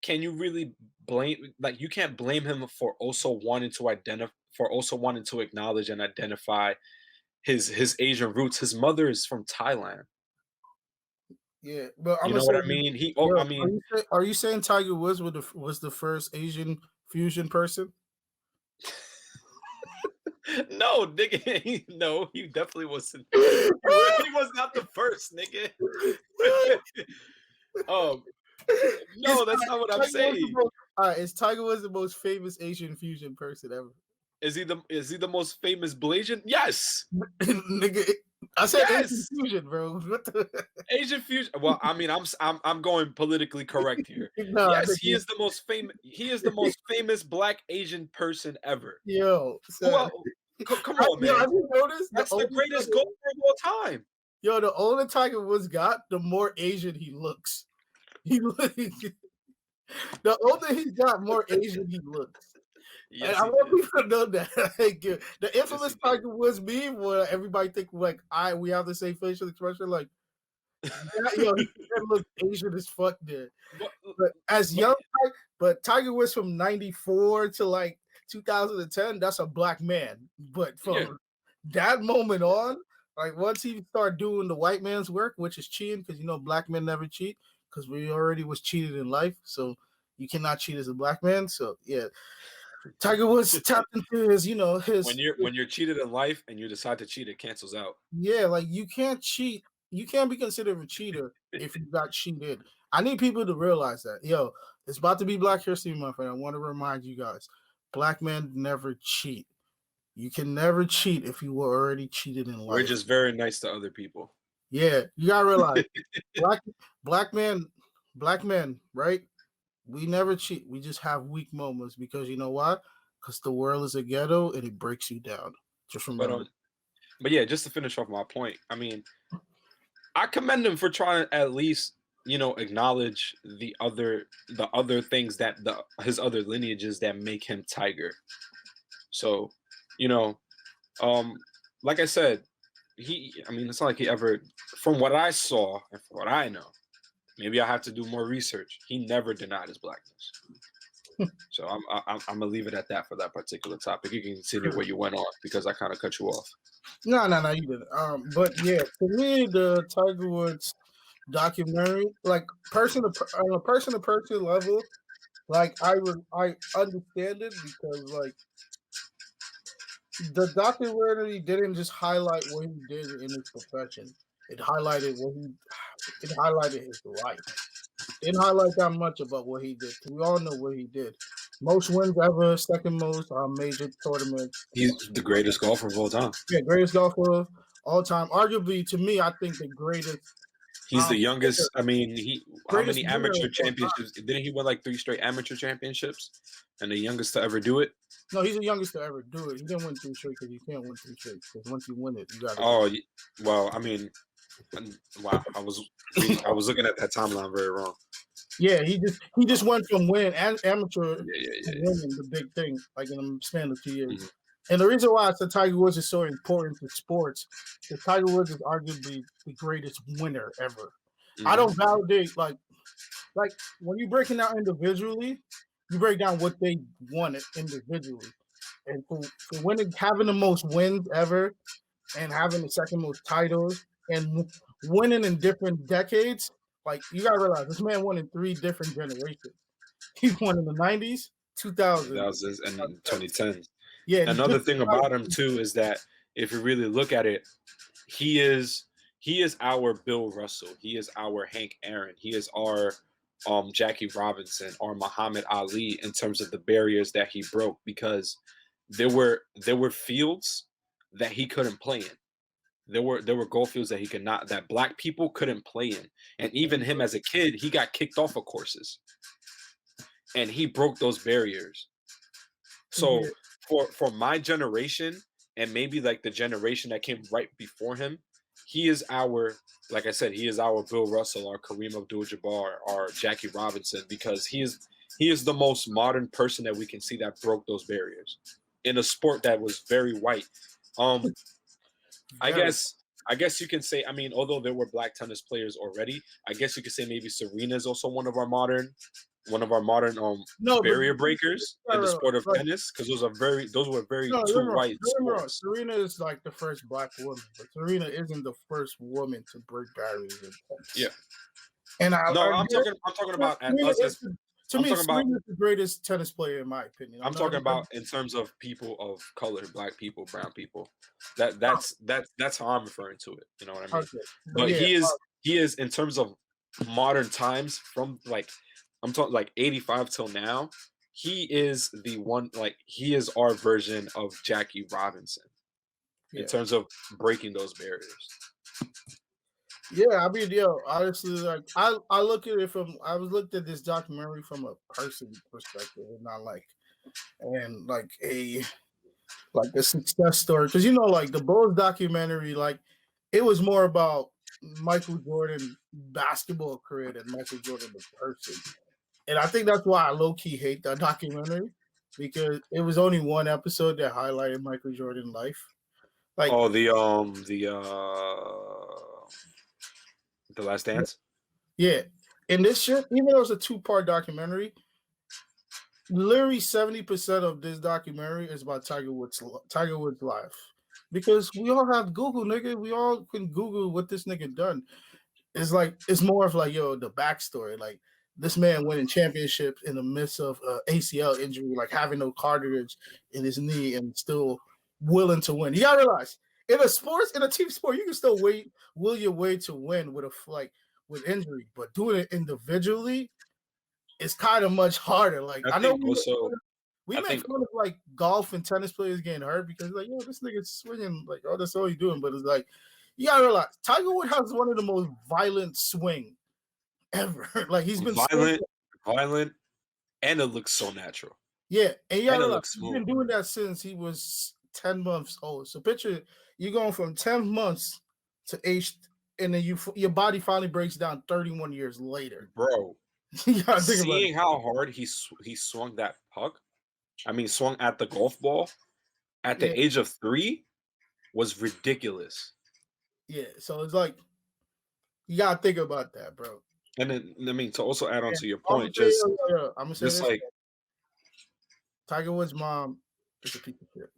can you really you can't blame him for also wanting to acknowledge and identify his Asian roots. His mother is from Thailand. Yeah, but you know what I mean? Are you saying Tiger Woods was the first Asian fusion person? No, nigga. No, he definitely wasn't. He was not the first, nigga. No, that's not what I'm saying. Is Tiger Woods the most famous Asian fusion person ever? Is he the most famous Blasian? Yes. Nigga, I said yes. Asian fusion, bro. Asian fusion. Well, I mean, I'm going politically correct here. No, yes, he is the most famous. He is the most famous Black Asian person ever. Yo, well, come on, man. Have you noticed? That's the greatest golfer of all time. Yo, the older Tiger Woods got, the more Asian he looks. The older he got, more Asian he looks. Yes, and I want people to know that. Like, the infamous Tiger Woods meme where everybody think like we have the same facial expression, like yo, he look Asian as fuck there. But Tiger Woods from 94 to like 2010, that's a black man. But from that moment on, like once he started doing the white man's work, which is cheating, because black men never cheat, because we already was cheated in life, so you cannot cheat as a black man. So yeah. Tiger Woods tapped into his when you're cheated in life and you decide to cheat, it cancels out. Yeah, like you can't cheat. You can't be considered a cheater if you got cheated. I need people to realize that. Yo, it's about to be Black History Month, and I want to remind you guys, black men never cheat. You can never cheat if you were already cheated in life. We're just very nice to other people. Yeah, you gotta realize, black men, right? We never cheat. We just have weak moments because you know why? Because the world is a ghetto and it breaks you down. Just remember. But yeah, just to finish off my point, I mean, I commend him for trying to at least acknowledge the other things that his other lineages that make him Tiger. So, like I said, it's not like he ever, from what I saw and from what I know. Maybe I have to do more research. He never denied his blackness. So I'm gonna leave it at that for that particular topic. You can continue where you went on because I kind of cut you off. No, you didn't. But yeah, to me, the Tiger Woods documentary, like on a person to person level, like I understand it because like the documentary didn't just highlight what he did in his profession. It highlighted his life. It didn't highlight that much about what he did. We all know what he did. Most wins ever, second most major tournaments. He's the greatest golfer of all time. Yeah, greatest golfer of all time. Arguably, to me, I think the greatest. He's the youngest. I mean, how many amateur championships? Didn't he win like 3 straight amateur championships? And the youngest to ever do it? No, he's the youngest to ever do it. He didn't win 3 straight because you can't win 3 straight. Because once you win it, you got to. Oh, well, I mean, wow. I was looking at that timeline very wrong. Yeah, he just went from winning amateur to winning the big thing, like in a span of 2 years. And the reason why I said Tiger Woods is so important to sports is Tiger Woods is arguably the greatest winner ever. I don't validate like when you break it down individually, you break down what they won individually. And for winning, having the most wins ever, and having the second most titles, and winning in different decades, like you gotta realize this man won in 3 different generations. He won in the 90s, 2000s, 2000s and 2010s. yeah. Another thing about him too is that if you really look at it, he is our Bill Russell. He is our Hank Aaron. He is our Jackie Robinson or Muhammad Ali in terms of the barriers that he broke, because there were fields that he couldn't play in. There were golf fields that he could not, that black people couldn't play in. And even him as a kid, he got kicked off of courses. And he broke those barriers. So for my generation, and maybe like the generation that came right before him, he is our, like I said, he is our Bill Russell, our Kareem Abdul-Jabbar, our Jackie Robinson, because he is the most modern person that we can see that broke those barriers in a sport that was very white. I guess you can say, I mean, although there were black tennis players already, I guess you could say maybe Serena is also one of our modern barrier breakers in the sport of tennis, because those were very two white sports. Serena is like the first black woman, but Serena isn't the first woman to break barriers in tennis. Yeah. And I'm talking about us as, to me, Serena's the greatest tennis player in my opinion. I'm talking about in terms of people of color, black people, brown people. That's how I'm referring to it. You know what I mean? Okay. But yeah, he is in terms of modern times, from like I'm talking like 85 till now, he is the one, like he is our version of Jackie Robinson in terms of breaking those barriers. Yeah, I mean, honestly, like I look at it I was looked at this documentary from a person perspective, and not like a success story. Because like the Bulls documentary, like it was more about Michael Jordan basketball career than Michael Jordan the person. And I think that's why I low-key hate that documentary, because it was only one episode that highlighted Michael Jordan's life. Like, The Last Dance? Yeah. And this shit, even though it's a 2-part documentary, literally 70% of this documentary is about Tiger Woods' life. Because we all have Google, nigga. We all can Google what this nigga done. It's more of like, the backstory. Like, this man winning championships in the midst of ACL injury, like having no cartilage in his knee and still willing to win. You gotta realize, in a team sport, you can still will your way to win with injury, but doing it individually is kind of much harder. Like I know we make fun of like golf and tennis players getting hurt because like, this nigga's swinging, like, that's all he's doing. But it's like, you gotta realize, Tiger Woods has one of the most violent swing ever. Like he's been violent, and it looks so natural. Yeah, and he's been doing that since he was 10 months old. So picture you going from 10 months to age, and then your body finally breaks down 31 years later. Bro, seeing how hard he swung that puck, swung at the golf ball at the age of 3 was ridiculous. Yeah, so it's like, you gotta think about that, bro. And then, to also add on to your point, I'm gonna say this, like, Tiger Woods' mom is a piece of shit.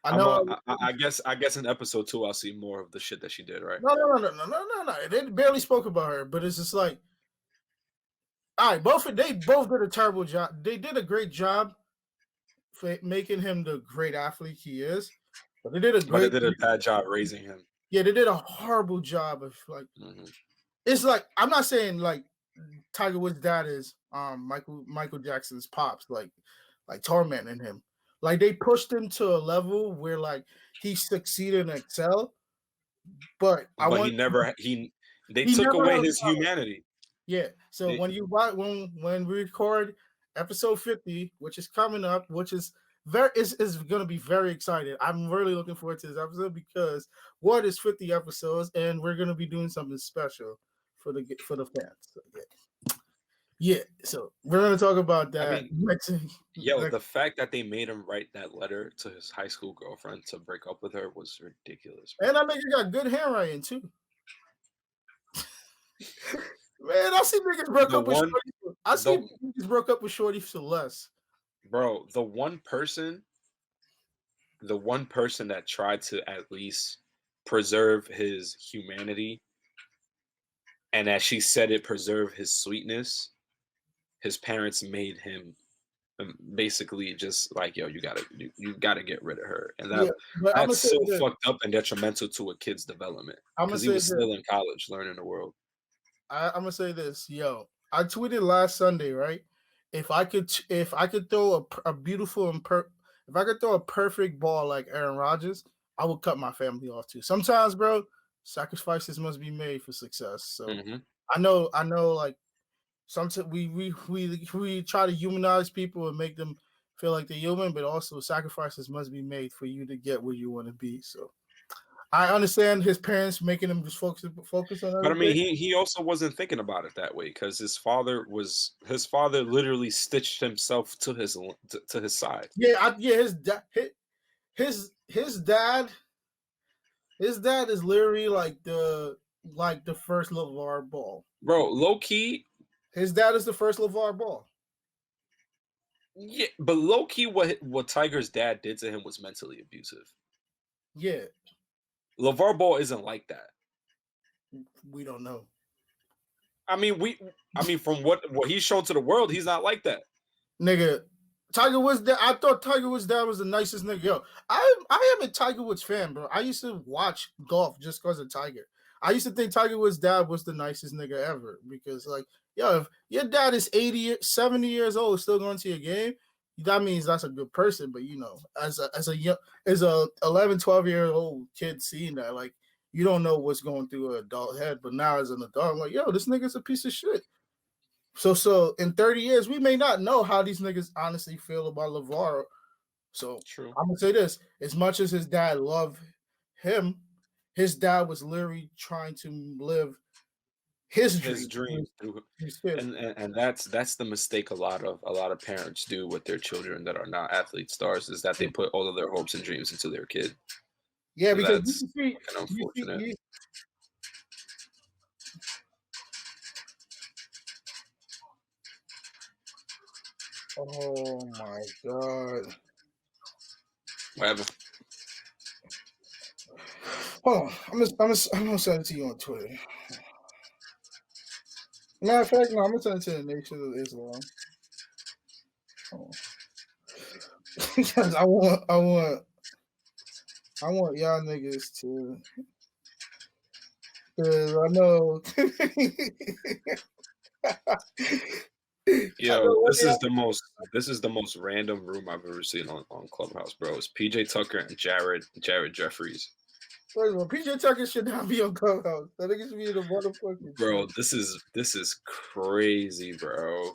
I know. I guess in episode 2 I'll see more of the shit that she did, right? No. They barely spoke about her, but it's just like, all right, they both did a terrible job. They did a great job for making him the great athlete he is, but they did a bad job raising him. Yeah, they did a horrible job of like. Mm-hmm. It's like, I'm not saying like Tiger Woods' dad is Michael Jackson's pops, like tormenting him. Like they pushed him to a level where like he succeeded and excelled, but they took away his humanity. Yeah. So when we record episode 50, which is coming up, which is is going to be very exciting. I'm really looking forward to this episode because what is 50 episodes, and we're going to be doing something special for the fans. So, yeah. Yeah, so we're gonna talk about that. I mean, the fact that they made him write that letter to his high school girlfriend to break up with her was ridiculous. And I think you got good handwriting too. Man, I see niggas broke up with Shorty. I see niggas broke up with Shorty for less. Bro, the one person that tried to at least preserve his humanity, and as she said it, preserve his sweetness, his parents made him basically just like, yo, you gotta get rid of her, and that's so fucked up and detrimental to a kid's development because he was still in college learning the world. I'm gonna say this, yo. I tweeted last Sunday, right? If I could throw a beautiful and if I could throw a perfect ball like Aaron Rodgers, I would cut my family off too. Sometimes, bro, sacrifices must be made for success. So I know, like sometimes we try to humanize people and make them feel like they're human, but also sacrifices must be made for you to get where you want to be. So I understand his parents making him just focus on everything. But I mean, he also wasn't thinking about it that way because his father literally stitched himself to his side. Yeah, his dad is literally like the first LeVar Ball. Bro, low key, his dad is the first LeVar Ball. Yeah, but low key, what Tiger's dad did to him was mentally abusive. Yeah. LeVar Ball isn't like that. We don't know. I mean, from what he's shown to the world, he's not like that. Nigga, Tiger Woods' dad. I thought Tiger Woods' dad was the nicest nigga. Yo, I am a Tiger Woods fan, bro. I used to watch golf just because of Tiger. I used to think Tiger Woods' dad was the nicest nigga ever because, like, yo, if your dad is 70 years old, still going to your game, that means that's a good person. But, you know, as a 11, 12-year-old kid seeing that, like, you don't know what's going through an adult head. But now as an adult, I'm like, yo, this nigga's a piece of shit. So in 30 years, we may not know how these niggas honestly feel about LeVar. So true. I'm going to say this. As much as his dad loved him, his dad was literally trying to live his dream through, and that's the mistake a lot of parents do with their children that are not athlete stars is that they put all of their hopes and dreams into their kid. Yeah, so because that's unfortunate. Oh my god! Whatever. Hold on, I'm gonna send it to you on Twitter. Matter of fact, no, I'm gonna send it to the Nation of Islam. Because I want y'all niggas to, because I know. Yo, this is the most random room I've ever seen on Clubhouse, bro. It's PJ Tucker and Jared Jeffries. First of all, PJ Tucker should not be on Clubhouse. That nigga should be in the motherfucking. Bro, this is crazy, bro.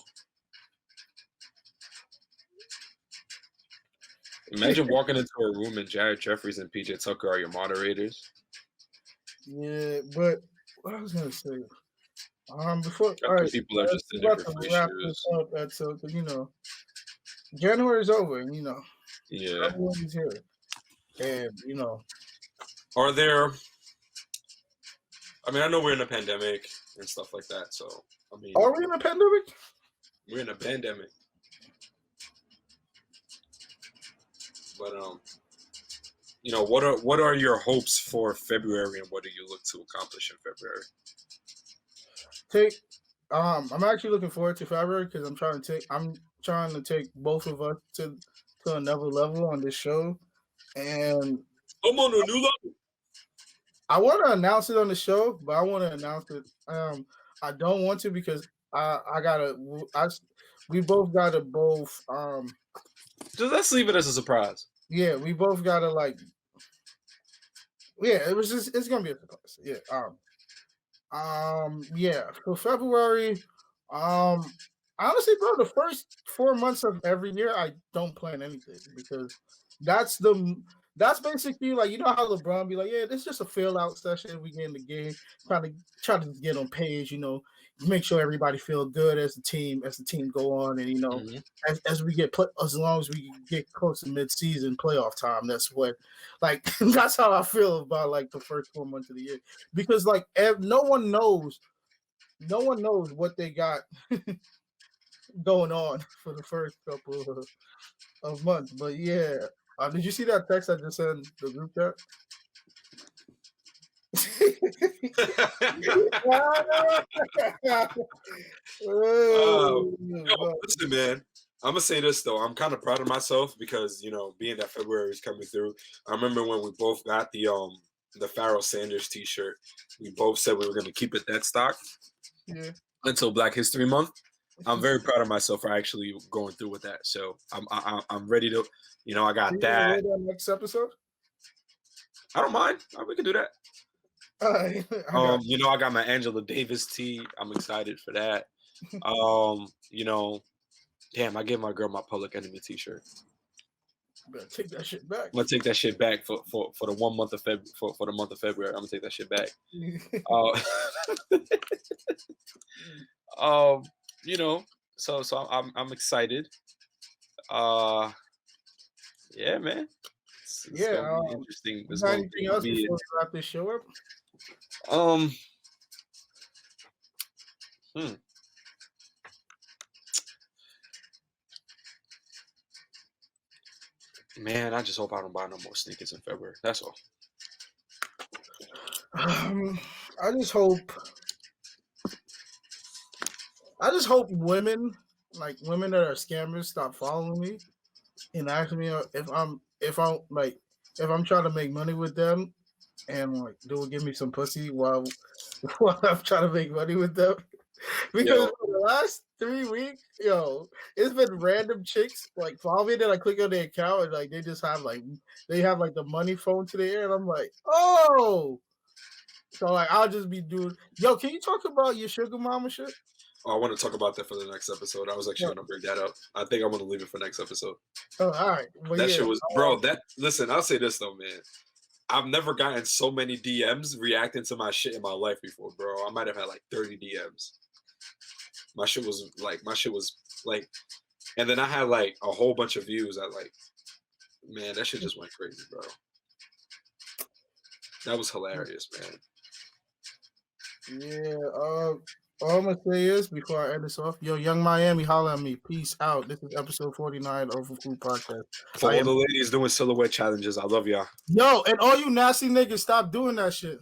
Imagine walking into a room and Jared Jeffries and PJ Tucker are your moderators. Yeah, but what I was gonna say. Before all right, people are just in different wrap this up, Edsel, because you know January is over, and you know, everyone's here, and you know, are there? I mean, I know we're in a pandemic and stuff like that, so I mean, are we in a pandemic? We're in a pandemic, but you know, what are your hopes for February, and what do you look to accomplish in February? I'm actually looking forward to February because I'm trying to take both of us to another level on this show, and I'm on a new level. I want to announce it on the show, but I want to announce it. I don't want to because we both gotta just let's leave it as a surprise. Yeah, we both gotta it's gonna be a surprise. Yeah. Yeah, for February, honestly, bro, the first 4 months of every year, I don't plan anything because that's basically like, you know how LeBron be like, yeah, this is just a fill out session. We get in the game, try to get on page, you know, make sure everybody feel good as the team go on, and as we get as long as we get close to mid-season playoff time, that's what that's how I feel about like the first 4 months of the year, because like no one knows what they got going on for the first couple of months. But yeah, did you see that text I just sent the group chat? Listen, man. I'm gonna say this though. I'm kind of proud of myself because being that February is coming through. I remember when we both got the Pharoah Sanders T-shirt. We both said we were gonna keep it that stock until Black History Month. I'm very proud of myself for actually going through with that. So I'm ready to. I got that. Next episode. I don't mind. We can do that. I got my Angela Davis tee. I'm excited for that. Damn, I gave my girl my Public Enemy T-shirt. Better take that shit back. I'm gonna take that shit back for the 1 month of for the month of February. I'm gonna take that shit back. So I'm excited. Yeah, man. It's gonna be interesting. Is there anything else before we wrap this show up? Man, I just hope I don't buy no more sneakers in February. That's all. I just hope women that are scammers stop following me and asking me if I'm trying to make money with them, and like they will give me some pussy while I'm trying to make money with them. Because for the last 3 weeks, it's been random chicks like follow me, then I click on their account and like they just have the money phone to the air, and I'm like, oh. So like I'll just be doing. Yo, can you talk about your sugar mama shit? Oh, I want to talk about that for the next episode. I was actually going to bring that up. I think I'm going to leave it for next episode. Oh, all right. Well, that shit was, bro. Listen, I'll say this though, man. I've never gotten so many DMs reacting to my shit in my life before, bro. I might have had like 30 DMs. My shit was like, and then I had like a whole bunch of views. Man, that shit just went crazy, bro. That was hilarious, man. Yeah. All I'm gonna say is before I end this off, Young Miami, holla at me. Peace out. This is episode 49 of the Food Podcast. For all the ladies doing silhouette challenges, I love y'all. Yo, and all you nasty niggas, stop doing that shit.